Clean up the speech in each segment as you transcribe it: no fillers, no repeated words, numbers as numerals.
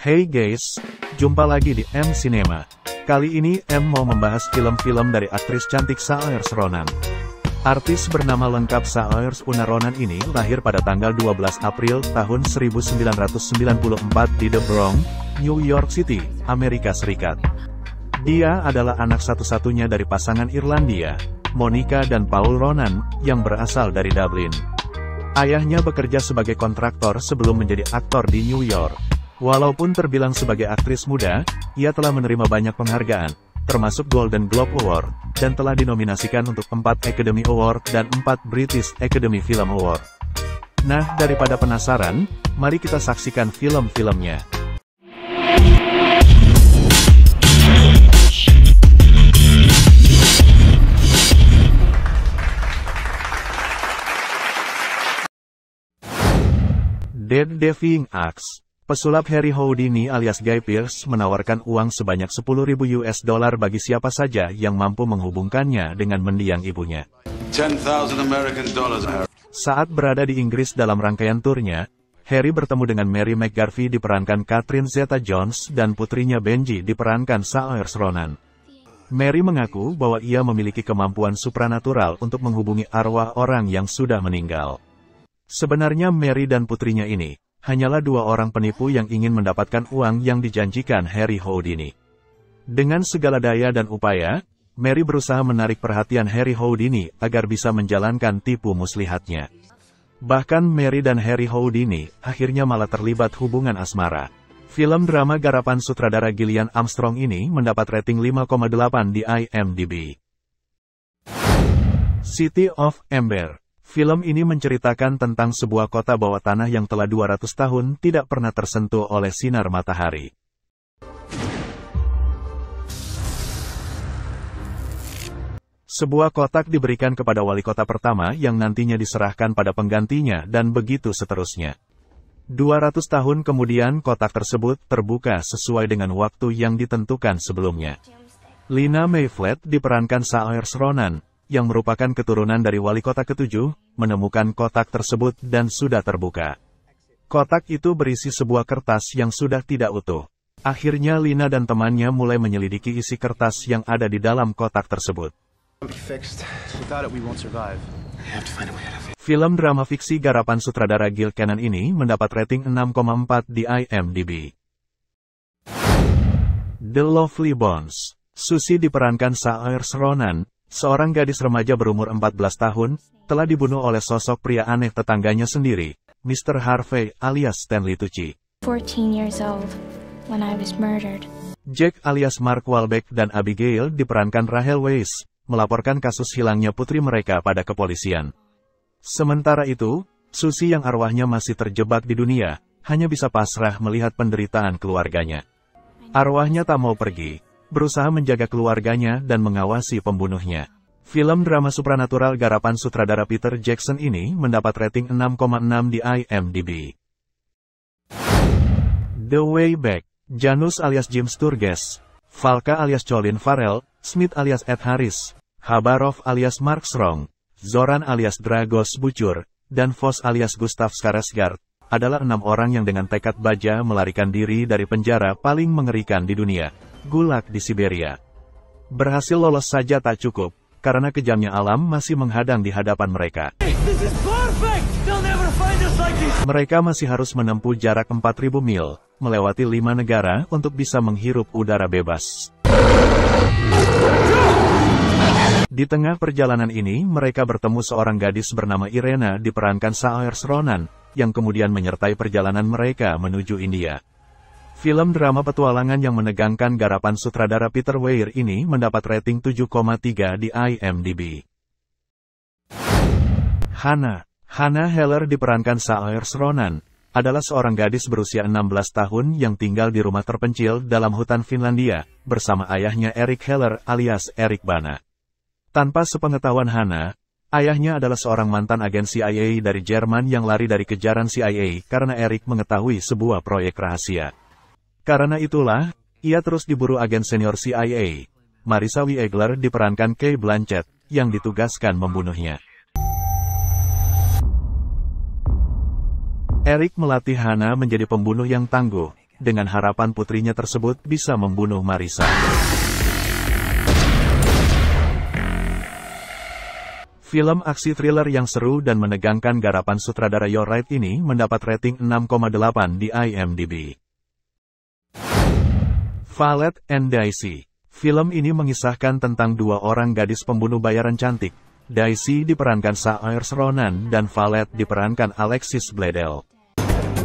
Hey guys, jumpa lagi di M Cinema. Kali ini M mau membahas film-film dari aktris cantik Saoirse Ronan. Artis bernama lengkap Saoirse Ronan ini lahir pada tanggal 12 April tahun 1994 di The Bronx, New York City, Amerika Serikat. Dia adalah anak satu-satunya dari pasangan Irlandia, Monica dan Paul Ronan, yang berasal dari Dublin. Ayahnya bekerja sebagai kontraktor sebelum menjadi aktor di New York. Walaupun terbilang sebagai aktris muda, ia telah menerima banyak penghargaan, termasuk Golden Globe Award, dan telah dinominasikan untuk 4 Academy Award dan 4 British Academy Film Award. Nah, daripada penasaran, mari kita saksikan film-filmnya. Dead Deving Axe. Pesulap Harry Houdini alias Guy Pearce menawarkan uang sebanyak $10.000 bagi siapa saja yang mampu menghubungkannya dengan mendiang ibunya. $10,000 American. Saat berada di Inggris dalam rangkaian turnya, Harry bertemu dengan Mary McGarvey diperankan Catherine Zeta-Jones dan putrinya Benji diperankan Saoirse Ronan. Mary mengaku bahwa ia memiliki kemampuan supranatural untuk menghubungi arwah orang yang sudah meninggal. Sebenarnya Mary dan putrinya ini hanyalah dua orang penipu yang ingin mendapatkan uang yang dijanjikan Harry Houdini. Dengan segala daya dan upaya, Mary berusaha menarik perhatian Harry Houdini agar bisa menjalankan tipu muslihatnya. Bahkan Mary dan Harry Houdini akhirnya malah terlibat hubungan asmara. Film drama garapan sutradara Gillian Armstrong ini mendapat rating 5,8 di IMDb. City of Ember. Film ini menceritakan tentang sebuah kota bawah tanah yang telah 200 tahun tidak pernah tersentuh oleh sinar matahari. Sebuah kotak diberikan kepada wali kota pertama yang nantinya diserahkan pada penggantinya dan begitu seterusnya. 200 tahun kemudian kotak tersebut terbuka sesuai dengan waktu yang ditentukan sebelumnya. Lina Mayflat diperankan Saoirse Ronan, yang merupakan keturunan dari wali kota ke-7, menemukan kotak tersebut dan sudah terbuka. Kotak itu berisi sebuah kertas yang sudah tidak utuh. Akhirnya Lina dan temannya mulai menyelidiki isi kertas yang ada di dalam kotak tersebut. Film drama fiksi garapan sutradara Gil Kenan ini mendapat rating 6,4 di IMDb. The Lovely Bones. Susie diperankan Saoirse Ronan, seorang gadis remaja berumur 14 tahun, telah dibunuh oleh sosok pria aneh tetangganya sendiri, Mr. Harvey alias Stanley Tucci. 14 years old when I was murdered. Jack alias Mark Wahlberg dan Abigail diperankan Rachel Weisz, melaporkan kasus hilangnya putri mereka pada kepolisian. Sementara itu, Susie yang arwahnya masih terjebak di dunia, hanya bisa pasrah melihat penderitaan keluarganya. Arwahnya tak mau pergi, berusaha menjaga keluarganya dan mengawasi pembunuhnya. Film drama supranatural garapan sutradara Peter Jackson ini mendapat rating 6,6 di IMDb. The Way Back. Janus alias Jim Sturges, Falka alias Colin Farrell, Smith alias Ed Harris, Khabarov alias Mark Strong, Zoran alias Dragos Bucur, dan Voss alias Gustav Skarsgård adalah 6 orang yang dengan tekad baja melarikan diri dari penjara paling mengerikan di dunia, Gulag di Siberia. Berhasil lolos saja tak cukup, karena kejamnya alam masih menghadang di hadapan mereka. Mereka masih harus menempuh jarak 4.000 mil, melewati 5 negara untuk bisa menghirup udara bebas. Di tengah perjalanan ini, mereka bertemu seorang gadis bernama Irena diperankan Saoirse Ronan, yang kemudian menyertai perjalanan mereka menuju India. Film drama petualangan yang menegangkan garapan sutradara Peter Weir ini mendapat rating 7,3 di IMDb. Hannah Heller diperankan Saoirse Ronan, adalah seorang gadis berusia 16 tahun yang tinggal di rumah terpencil dalam hutan Finlandia, bersama ayahnya Erik Heller alias Erik Bana. Tanpa sepengetahuan Hannah, ayahnya adalah seorang mantan agen CIA dari Jerman yang lari dari kejaran CIA karena Erik mengetahui sebuah proyek rahasia. Karena itulah, ia terus diburu agen senior CIA, Marissa Wiegler diperankan Cate Blanchett, yang ditugaskan membunuhnya. Erik melatih Hannah menjadi pembunuh yang tangguh, dengan harapan putrinya tersebut bisa membunuh Marissa. Film aksi thriller yang seru dan menegangkan garapan sutradara You're Right ini mendapat rating 6,8 di IMDb. Valet and Daisy. Film ini mengisahkan tentang dua orang gadis pembunuh bayaran cantik. Daisy diperankan Saoirse Ronan dan Valet diperankan Alexis Bledel.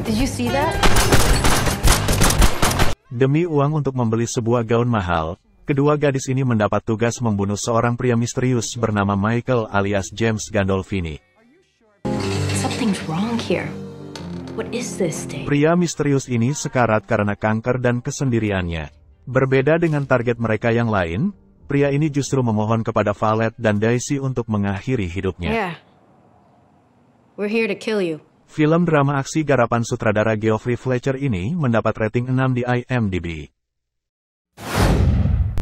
Did you see that? Demi uang untuk membeli sebuah gaun mahal, kedua gadis ini mendapat tugas membunuh seorang pria misterius bernama Michael alias James Gandolfini. Something's wrong here. What is this, Dave? Pria misterius ini sekarat karena kanker dan kesendiriannya. Berbeda dengan target mereka yang lain, pria ini justru memohon kepada Valet dan Daisy untuk mengakhiri hidupnya. Yeah. We're here to kill you. Film drama aksi garapan sutradara Geoffrey Fletcher ini mendapat rating 6 di IMDb.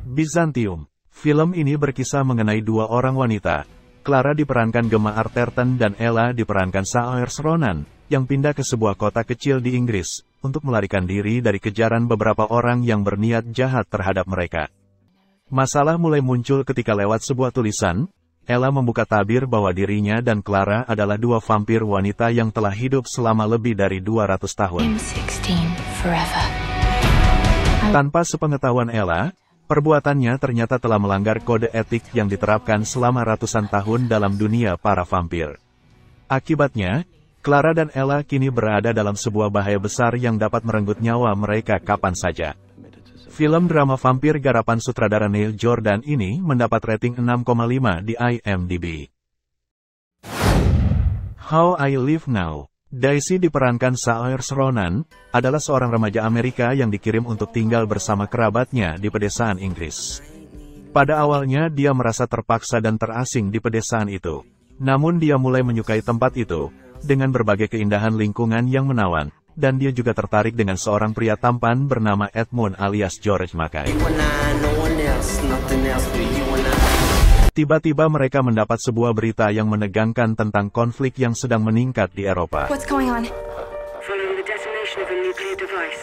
Byzantium. Film ini berkisah mengenai dua orang wanita. Clara diperankan Gemma Arterton dan Ella diperankan Saoirse Ronan, yang pindah ke sebuah kota kecil di Inggris, untuk melarikan diri dari kejaran beberapa orang yang berniat jahat terhadap mereka. Masalah mulai muncul ketika lewat sebuah tulisan, Ella membuka tabir bahwa dirinya dan Clara adalah dua vampir wanita yang telah hidup selama lebih dari 200 tahun. I'm 16 forever. Tanpa sepengetahuan Ella, perbuatannya ternyata telah melanggar kode etik yang diterapkan selama ratusan tahun dalam dunia para vampir. Akibatnya, Clara dan Ella kini berada dalam sebuah bahaya besar yang dapat merenggut nyawa mereka kapan saja. Film drama vampir garapan sutradara Neil Jordan ini mendapat rating 6,5 di IMDb. How I Live Now. Daisy diperankan Saoirse Ronan, adalah seorang remaja Amerika yang dikirim untuk tinggal bersama kerabatnya di pedesaan Inggris. Pada awalnya dia merasa terpaksa dan terasing di pedesaan itu. Namun dia mulai menyukai tempat itu, dengan berbagai keindahan lingkungan yang menawan. Dan dia juga tertarik dengan seorang pria tampan bernama Edmund alias George Mackay. Tiba-tiba mereka mendapat sebuah berita yang menegangkan tentang konflik yang sedang meningkat di Eropa.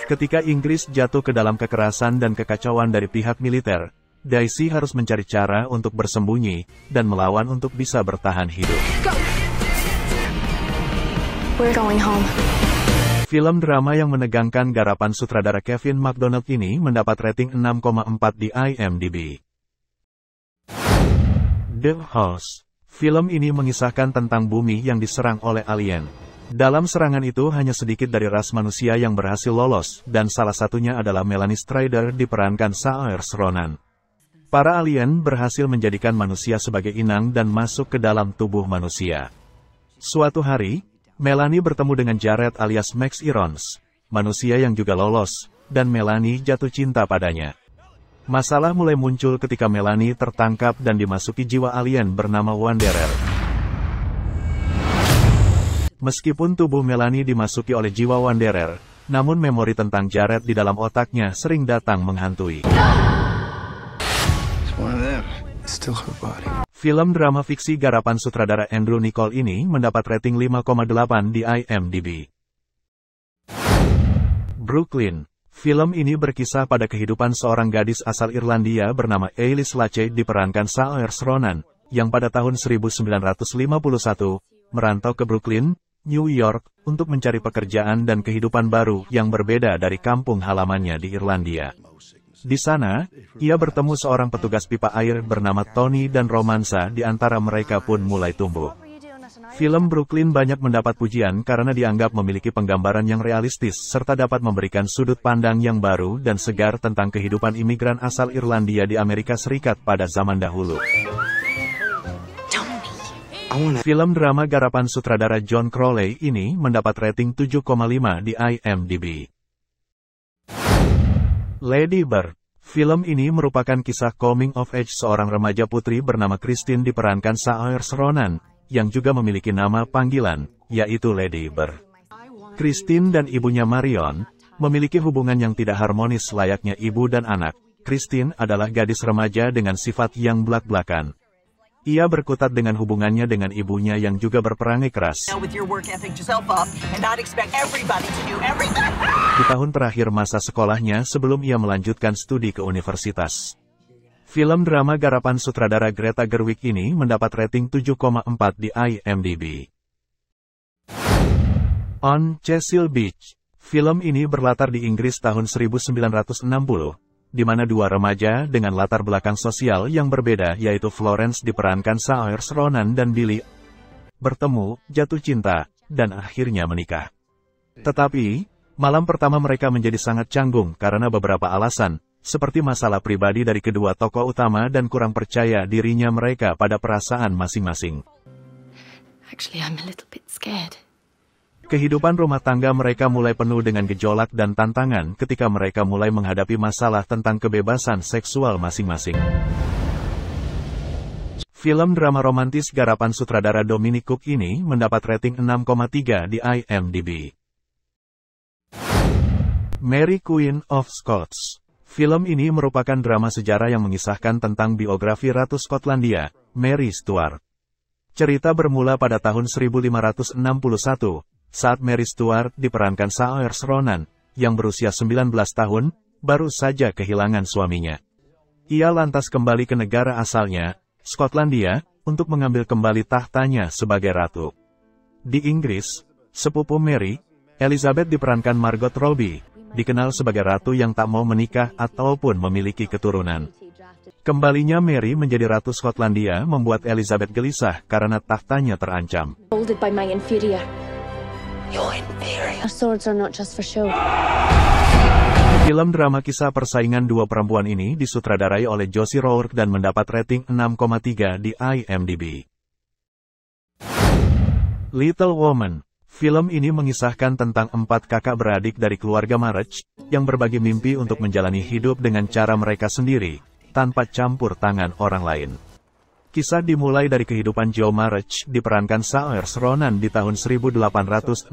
Ketika Inggris jatuh ke dalam kekerasan dan kekacauan dari pihak militer, Daisy harus mencari cara untuk bersembunyi dan melawan untuk bisa bertahan hidup. We're going home. Film drama yang menegangkan garapan sutradara Kevin MacDonald ini mendapat rating 6,4 di IMDb. The Host. Film ini mengisahkan tentang bumi yang diserang oleh alien. Dalam serangan itu hanya sedikit dari ras manusia yang berhasil lolos, dan salah satunya adalah Melanie Strider diperankan Saoirse Ronan. Para alien berhasil menjadikan manusia sebagai inang dan masuk ke dalam tubuh manusia. Suatu hari, Melanie bertemu dengan Jared alias Max Irons, manusia yang juga lolos, dan Melanie jatuh cinta padanya. Masalah mulai muncul ketika Melanie tertangkap dan dimasuki jiwa alien bernama Wanderer. Meskipun tubuh Melanie dimasuki oleh jiwa Wanderer, namun memori tentang Jared di dalam otaknya sering datang menghantui. Film drama fiksi garapan sutradara Andrew Niccol ini mendapat rating 5,8 di IMDb. Brooklyn. Film ini berkisah pada kehidupan seorang gadis asal Irlandia bernama Elise Lachey diperankan Saoirse Ronan, yang pada tahun 1951, merantau ke Brooklyn, New York, untuk mencari pekerjaan dan kehidupan baru yang berbeda dari kampung halamannya di Irlandia. Di sana, ia bertemu seorang petugas pipa air bernama Tony dan romansa di antara mereka pun mulai tumbuh. Film Brooklyn banyak mendapat pujian karena dianggap memiliki penggambaran yang realistis serta dapat memberikan sudut pandang yang baru dan segar tentang kehidupan imigran asal Irlandia di Amerika Serikat pada zaman dahulu. Film drama garapan sutradara John Crowley ini mendapat rating 7,5 di IMDb. Lady Bird. Film ini merupakan kisah coming of age seorang remaja putri bernama Christine diperankan Saoirse Ronan, yang juga memiliki nama panggilan, yaitu Lady Bird. Christine dan ibunya Marion memiliki hubungan yang tidak harmonis layaknya ibu dan anak. Christine adalah gadis remaja dengan sifat yang blak-blakan. Ia berkutat dengan hubungannya dengan ibunya yang juga berperangai keras. With your work ethic yourself up and not expect everybody to do everything. Di tahun terakhir masa sekolahnya sebelum ia melanjutkan studi ke universitas. Film drama garapan sutradara Greta Gerwig ini mendapat rating 7,4 di IMDb. On Cecil Beach. Film ini berlatar di Inggris tahun 1960. Di mana dua remaja dengan latar belakang sosial yang berbeda yaitu Florence diperankan Saoirse Ronan dan Billy bertemu, jatuh cinta, dan akhirnya menikah. Tetapi, malam pertama mereka menjadi sangat canggung karena beberapa alasan, seperti masalah pribadi dari kedua tokoh utama dan kurang percaya dirinya mereka pada perasaan masing-masing. Actually, I'm a little bit scared. Kehidupan rumah tangga mereka mulai penuh dengan gejolak dan tantangan ketika mereka mulai menghadapi masalah tentang kebebasan seksual masing-masing. Film drama romantis garapan sutradara Dominic Cooke ini mendapat rating 6,3 di IMDb. Mary Queen of Scots. Film ini merupakan drama sejarah yang mengisahkan tentang biografi Ratu Skotlandia, Mary Stuart. Cerita bermula pada tahun 1561. Saat Mary Stuart diperankan Saoirse Ronan, yang berusia 19 tahun, baru saja kehilangan suaminya. Ia lantas kembali ke negara asalnya, Skotlandia, untuk mengambil kembali tahtanya sebagai ratu. Di Inggris, sepupu Mary, Elizabeth diperankan Margot Robbie, dikenal sebagai ratu yang tak mau menikah ataupun memiliki keturunan. Kembalinya Mary menjadi ratu Skotlandia membuat Elizabeth gelisah karena tahtanya terancam. Molded by my inferior. You're inferior. Our swords are not just for show. Film drama kisah persaingan dua perempuan ini disutradarai oleh Josie Rourke dan mendapat rating 6,3 di IMDb. Little Woman. Film ini mengisahkan tentang 4 kakak beradik dari keluarga March, yang berbagi mimpi untuk menjalani hidup dengan cara mereka sendiri, tanpa campur tangan orang lain. Kisah dimulai dari kehidupan Joe March diperankan Saoirse Ronan di tahun 1868.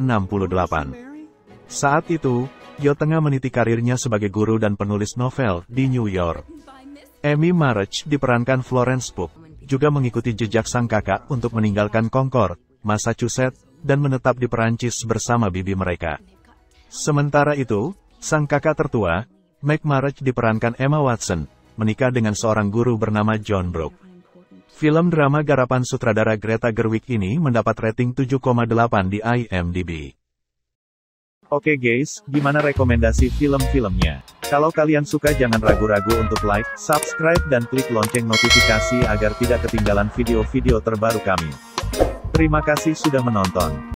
Saat itu, Joe tengah meniti karirnya sebagai guru dan penulis novel di New York. Amy March diperankan Florence Pugh, juga mengikuti jejak sang kakak untuk meninggalkan Concord, Massachusetts, dan menetap di Perancis bersama bibi mereka. Sementara itu, sang kakak tertua, Meg March diperankan Emma Watson, menikah dengan seorang guru bernama John Brooke. Film drama garapan sutradara Greta Gerwig ini mendapat rating 7,8 di IMDb. Oke guys, gimana rekomendasi film-filmnya? Kalau kalian suka jangan ragu-ragu untuk like, subscribe dan klik lonceng notifikasi agar tidak ketinggalan video-video terbaru kami. Terima kasih sudah menonton.